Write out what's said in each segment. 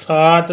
7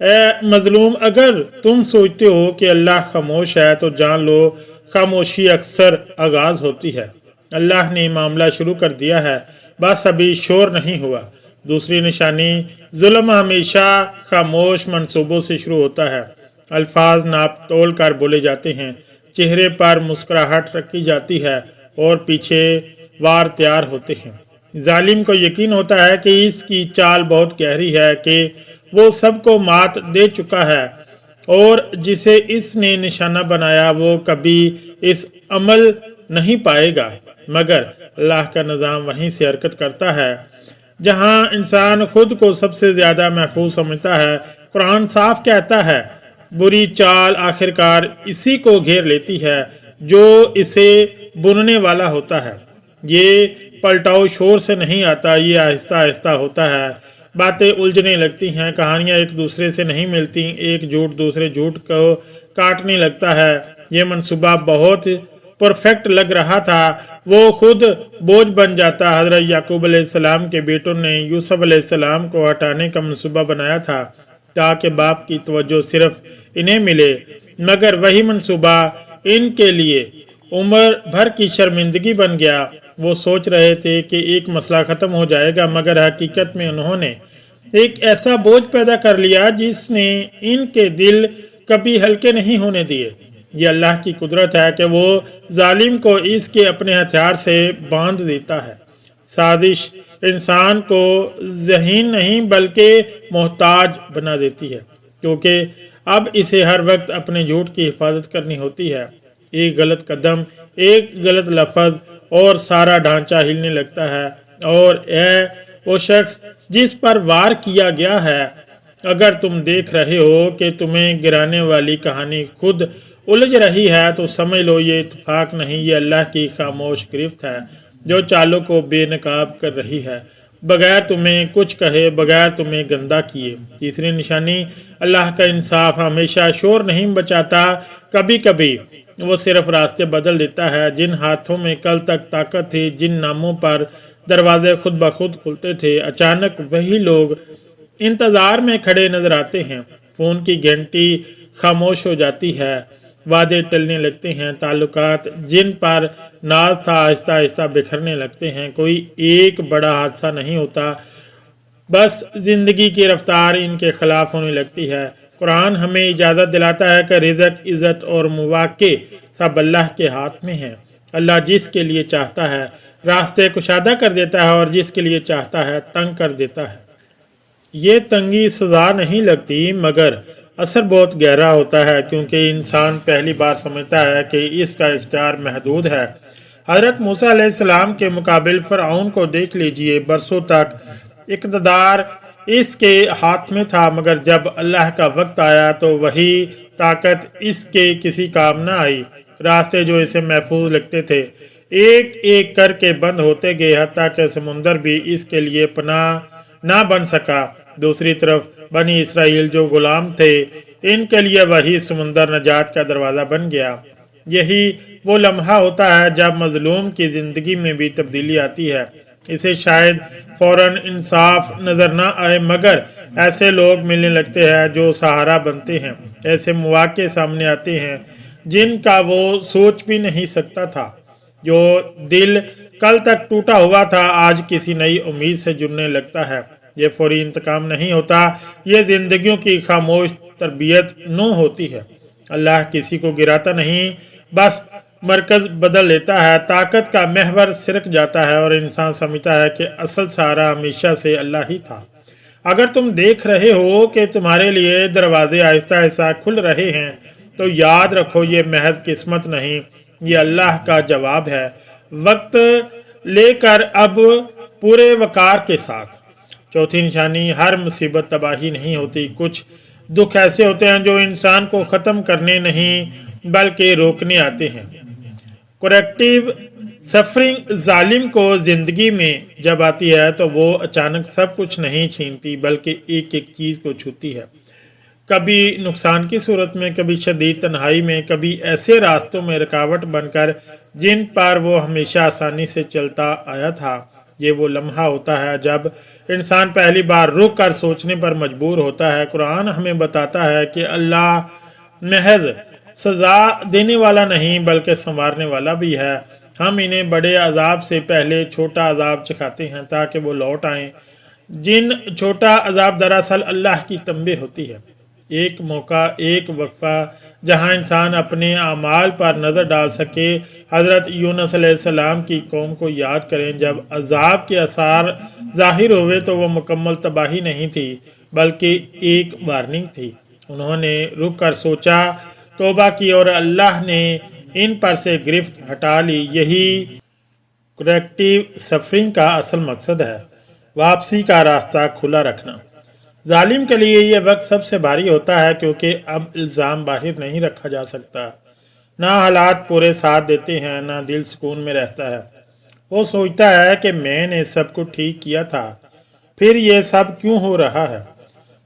اے مظلوم، اگر تم سوچتے ہو کہ اللہ خاموش ہے تو جان لو خاموشی اکثر آغاز ہوتی ہے۔ اللہ نے معاملہ شروع کر دیا ہے، بس ابھی شور نہیں ہوا۔ دوسری نشانی، ظلم ہمیشہ خاموش منصوبوں سے شروع ہوتا ہے۔ الفاظ ناپ تول کر بولے جاتے ہیں، چہرے پر مسکراہٹ رکھی جاتی ہے اور پیچھے وار تیار ہوتے ہیں۔ ظالم کو یقین ہوتا ہے کہ اس کی چال بہت گہری ہے، کہ وہ سب کو مات دے چکا ہے، اور جسے اس نے نشانہ بنایا وہ کبھی اس عمل نہیں پائے گا۔ مگر اللہ کا نظام وہیں سے حرکت کرتا ہے جہاں انسان خود کو سب سے زیادہ محفوظ سمجھتا ہے۔ قرآن صاف کہتا ہے، بری چال آخرکار اسی کو گھیر لیتی ہے جو اسے بننے والا ہوتا ہے۔ یہ پلٹاؤ شور سے نہیں آتا، یہ آہستہ آہستہ ہوتا ہے۔ باتیں الجھنے لگتی ہیں، کہانیاں ایک دوسرے سے نہیں ملتی، ایک جھوٹ دوسرے جھوٹ کو کاٹنے لگتا ہے۔ یہ منصوبہ بہت پرفیکٹ لگ رہا تھا، وہ خود بوجھ بن جاتا۔ حضرت یعقوب علیہ السلام کے بیٹوں نے یوسف علیہ السلام کو ہٹانے کا منصوبہ بنایا تھا تاکہ باپ کی توجہ صرف انہیں ملے، مگر وہی منصوبہ ان کے لیے عمر بھر کی شرمندگی بن گیا۔ وہ سوچ رہے تھے کہ ایک مسئلہ ختم ہو جائے گا، مگر حقیقت میں انہوں نے ایک ایسا بوجھ پیدا کر لیا جس نے ان کے دل کبھی ہلکے نہیں ہونے دیے۔ یہ اللہ کی قدرت ہے کہ وہ ظالم کو اس کے اپنے ہتھیار سے باندھ دیتا ہے۔ سازش انسان کو ذہین نہیں بلکہ محتاج بنا دیتی ہے، کیونکہ اب اسے ہر وقت اپنے جھوٹ کی حفاظت کرنی ہوتی ہے۔ ایک غلط قدم، ایک غلط لفظ اور سارا ڈھانچہ ہلنے لگتا ہے۔ اور اے وہ شخص جس پر وار کیا گیا ہے، اگر تم دیکھ رہے ہو کہ تمہیں گرانے والی کہانی خود الجھ رہی ہے تو سمجھ لو یہ اتفاق نہیں، یہ اللہ کی خاموش گرفت ہے جو چالوں کو بے نقاب کر رہی ہے، بغیر تمہیں کچھ کہے، بغیر تمہیں گندا کیے۔ تیسری نشانی، اللہ کا انصاف ہمیشہ شور نہیں بچاتا، کبھی کبھی وہ صرف راستے بدل دیتا ہے۔ جن ہاتھوں میں کل تک طاقت تھی، جن ناموں پر دروازے خود بخود کھلتے تھے، اچانک وہی لوگ انتظار میں کھڑے نظر آتے ہیں۔ فون کی گھنٹی خاموش ہو جاتی ہے، وعدے ٹلنے لگتے ہیں، تعلقات جن پر ناز تھا آہستہ آہستہ بکھرنے لگتے ہیں۔ کوئی ایک بڑا حادثہ نہیں ہوتا، بس زندگی کی رفتار ان کے خلاف ہونے لگتی ہے۔ قرآن ہمیں اجازت دلاتا ہے کہ رزق، عزت اور مواقع سب اللہ کے ہاتھ میں ہیں۔ اللہ جس کے لیے چاہتا ہے راستے کشادہ کر دیتا ہے اور جس کے لیے چاہتا ہے تنگ کر دیتا ہے۔ یہ تنگی سزا نہیں لگتی، مگر اثر بہت گہرا ہوتا ہے، کیونکہ انسان پہلی بار سمجھتا ہے کہ اس کا اختیار محدود ہے۔ حضرت موسیٰ علیہ السلام کے مقابل فرعون کو دیکھ لیجئے، برسوں تک اقتدار اس کے ہاتھ میں تھا، مگر جب اللہ کا وقت آیا تو وہی طاقت اس کے کسی کام نہ آئی۔ راستے جو اسے محفوظ لگتے تھے ایک ایک کر کے بند ہوتے گئے، حتیٰ کہ سمندر بھی اس کے لیے پناہ نہ بن سکا۔ دوسری طرف بنی اسرائیل جو غلام تھے، ان کے لیے وہی سمندر نجات کا دروازہ بن گیا۔ یہی وہ لمحہ ہوتا ہے جب مظلوم کی زندگی میں بھی تبدیلی آتی ہے۔ اسے شاید فوراً انصاف نظر نہ آئے، مگر ایسے لوگ ملنے لگتے ہیں جو سہارا بنتے ہیں، ایسے مواقع سامنے آتے ہیں جن کا وہ سوچ بھی نہیں سکتا تھا۔ جو دل کل تک ٹوٹا ہوا تھا آج کسی نئی امید سے جڑنے لگتا ہے۔ یہ فوری انتقام نہیں ہوتا، یہ زندگیوں کی خاموش تربیت نو ہوتی ہے۔ اللہ کسی کو گراتا نہیں، بس مرکز بدل لیتا ہے، طاقت کا محور سرک جاتا ہے اور انسان سمجھتا ہے کہ اصل سہارا ہمیشہ سے اللہ ہی تھا۔ اگر تم دیکھ رہے ہو کہ تمہارے لیے دروازے آہستہ آہستہ کھل رہے ہیں تو یاد رکھو یہ محض قسمت نہیں، یہ اللہ کا جواب ہے۔ وقت لے کر اب پورے وقار کے ساتھ۔ چوتھی نشانی، ہر مصیبت تباہی نہیں ہوتی، کچھ دکھ ایسے ہوتے ہیں جو انسان کو ختم کرنے نہیں بلکہ روکنے آتے ہیں۔ کریکٹیو سفرنگ ظالم کو زندگی میں جب آتی ہے تو وہ اچانک سب کچھ نہیں چھینتی بلکہ ایک ایک چیز کو چھوتی ہے، کبھی نقصان کی صورت میں، کبھی شدید تنہائی میں، کبھی ایسے راستوں میں رکاوٹ بن کر جن پر وہ ہمیشہ آسانی سے چلتا آیا تھا۔ یہ وہ لمحہ ہوتا ہے جب انسان پہلی بار رک کر سوچنے پر مجبور ہوتا ہے۔ قرآن ہمیں بتاتا ہے کہ اللہ محض سزا دینے والا نہیں بلکہ سنوارنے والا بھی ہے۔ ہم انہیں بڑے عذاب سے پہلے چھوٹا عذاب چکھاتے ہیں تاکہ وہ لوٹ آئیں۔ جن چھوٹا عذاب دراصل اللہ کی تنبیہ ہوتی ہے، ایک موقع، ایک وقفہ جہاں انسان اپنے اعمال پر نظر ڈال سکے۔ حضرت یونس علیہ السلام کی قوم کو یاد کریں، جب عذاب کے آثار ظاہر ہوئے تو وہ مکمل تباہی نہیں تھی بلکہ ایک وارننگ تھی۔ انہوں نے رک کر سوچا، توبہ کی اور اللہ نے ان پر سے گرفت ہٹا لی۔ یہی کریکٹیو سفرنگ کا اصل مقصد ہے، واپسی کا راستہ کھلا رکھنا۔ ظالم کے لیے یہ وقت سب سے بھاری ہوتا ہے کیونکہ اب الزام باہر نہیں رکھا جا سکتا۔ نہ حالات پورے ساتھ دیتے ہیں، نہ دل سکون میں رہتا ہے۔ وہ سوچتا ہے کہ میں نے سب کو ٹھیک کیا تھا، پھر یہ سب کیوں ہو رہا ہے؟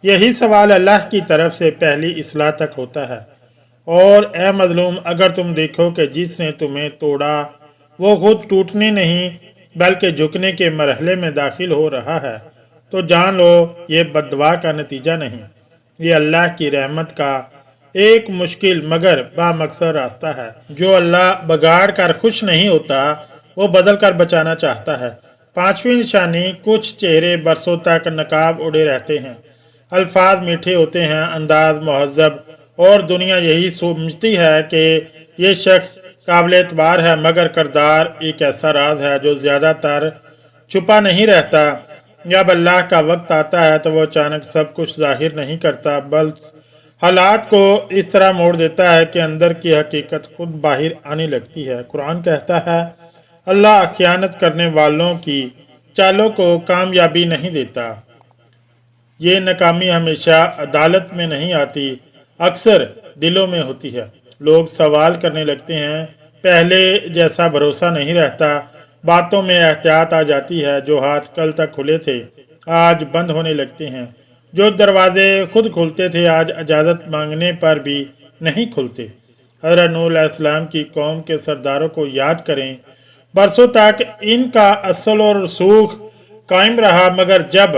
یہی سوال اللہ کی طرف سے پہلی اصلاح تک ہوتا ہے۔ اور اے مظلوم، اگر تم دیکھو کہ جس نے تمہیں توڑا وہ خود ٹوٹنے نہیں بلکہ جھکنے کے مرحلے میں داخل ہو رہا ہے تو جان لو یہ بد دعا کا نتیجہ نہیں، یہ اللہ کی رحمت کا ایک مشکل مگر بامقصد راستہ ہے۔ جو اللہ بگاڑ کر خوش نہیں ہوتا وہ بدل کر بچانا چاہتا ہے۔ پانچویں نشانی، کچھ چہرے برسوں تک نقاب اڑے رہتے ہیں، الفاظ میٹھے ہوتے ہیں، انداز مہذب، اور دنیا یہی سمجھتی ہے کہ یہ شخص قابل اعتبار ہے، مگر کردار ایک ایسا راز ہے جو زیادہ تر چھپا نہیں رہتا۔ جب اللہ کا وقت آتا ہے تو وہ اچانک سب کچھ ظاہر نہیں کرتا بلکہ حالات کو اس طرح موڑ دیتا ہے کہ اندر کی حقیقت خود باہر آنے لگتی ہے۔ قرآن کہتا ہے، اللہ خیانت کرنے والوں کی چالوں کو کامیابی نہیں دیتا۔ یہ ناکامی ہمیشہ عدالت میں نہیں آتی، اکثر دلوں میں ہوتی ہے۔ لوگ سوال کرنے لگتے ہیں، پہلے جیسا بھروسہ نہیں رہتا، باتوں میں احتیاط آ جاتی ہے، جو ہاتھ کل تک کھلے تھے آج بند ہونے لگتے ہیں، جو دروازے خود کھلتے تھے آج اجازت مانگنے پر بھی نہیں کھلتے۔ حضرت نوح علیہ السلام کی قوم کے سرداروں کو یاد کریں، برسوں تک ان کا اصل اور رسوخ قائم رہا، مگر جب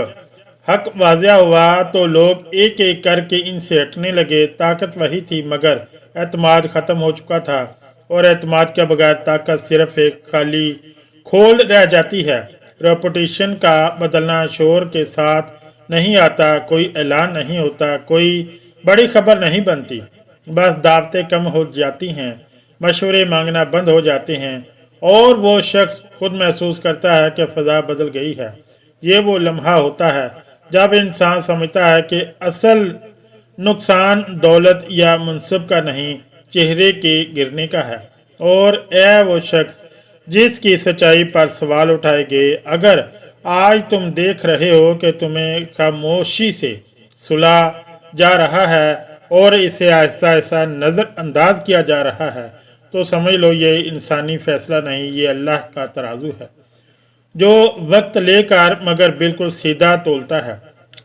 حق واضح ہوا تو لوگ ایک ایک کر کے ان سے ہٹنے لگے۔ طاقت وہی تھی مگر اعتماد ختم ہو چکا تھا، اور اعتماد کے بغیر طاقت صرف ایک خالی کھول رہ جاتی ہے۔ ریپوٹیشن کا بدلنا شور کے ساتھ نہیں آتا، کوئی اعلان نہیں ہوتا، کوئی بڑی خبر نہیں بنتی، بس دعوتیں کم ہو جاتی ہیں، مشورے مانگنا بند ہو جاتے ہیں، اور وہ شخص خود محسوس کرتا ہے کہ فضا بدل گئی ہے۔ یہ وہ لمحہ ہوتا ہے جب انسان سمجھتا ہے کہ اصل نقصان دولت یا منصب کا نہیں، چہرے کے گرنے کا ہے۔ اور اے وہ شخص جس کی سچائی پر سوال اٹھائے گئے، اگر آج تم دیکھ رہے ہو کہ تمہیں خاموشی سے سلا جا رہا ہے اور اسے آہستہ آہستہ نظر انداز کیا جا رہا ہے تو سمجھ لو یہ انسانی فیصلہ نہیں، یہ اللہ کا ترازو ہے جو وقت لے کر مگر بالکل سیدھا تولتا ہے۔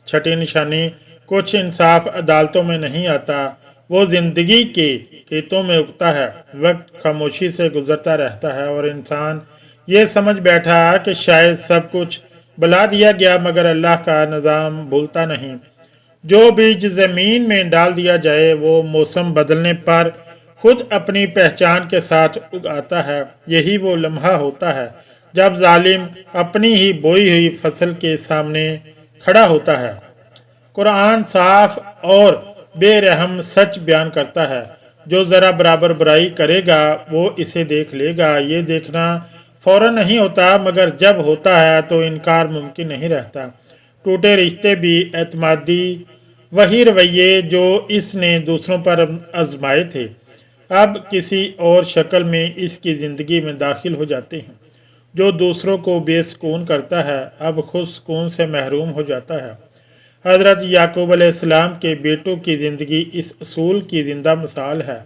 چھٹی نشانی، کچھ انصاف عدالتوں میں نہیں آتا، وہ زندگی کے کھیتوں میں اگتا ہے۔ وقت خاموشی سے گزرتا رہتا ہے اور انسان یہ سمجھ بیٹھا کہ شاید سب کچھ بلا دیا گیا، مگر اللہ کا نظام بھولتا نہیں۔ جو بیج زمین میں ڈال دیا جائے وہ موسم بدلنے پر خود اپنی پہچان کے ساتھ اگاتا ہے۔ یہی وہ لمحہ ہوتا ہے جب ظالم اپنی ہی بوئی ہوئی فصل کے سامنے کھڑا ہوتا ہے۔ قرآن صاف اور بے رحم سچ بیان کرتا ہے، جو ذرا برابر برائی کرے گا وہ اسے دیکھ لے گا۔ یہ دیکھنا فوراً نہیں ہوتا، مگر جب ہوتا ہے تو انکار ممکن نہیں رہتا۔ ٹوٹے رشتے بھی اعتمادی وہی رویے جو اس نے دوسروں پر آزمائے تھے اب کسی اور شکل میں اس کی زندگی میں داخل ہو جاتے ہیں۔ جو دوسروں کو بے سکون کرتا ہے اب خود سکون سے محروم ہو جاتا ہے۔ حضرت یعقوب علیہ السلام کے بیٹوں کی زندگی اس اصول کی زندہ مثال ہے۔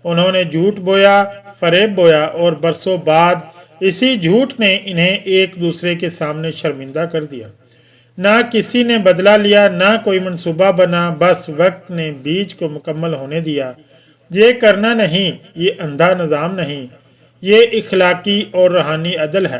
انہوں نے جھوٹ بویا، فریب بویا، اور برسوں بعد اسی جھوٹ نے انہیں ایک دوسرے کے سامنے شرمندہ کر دیا۔ نہ کسی نے بدلہ لیا، نہ کوئی منصوبہ بنا، بس وقت نے بیج کو مکمل ہونے دیا۔ یہ کرنا نہیں، یہ اندھا نظام نہیں، یہ اخلاقی اور روحانی عدل ہے۔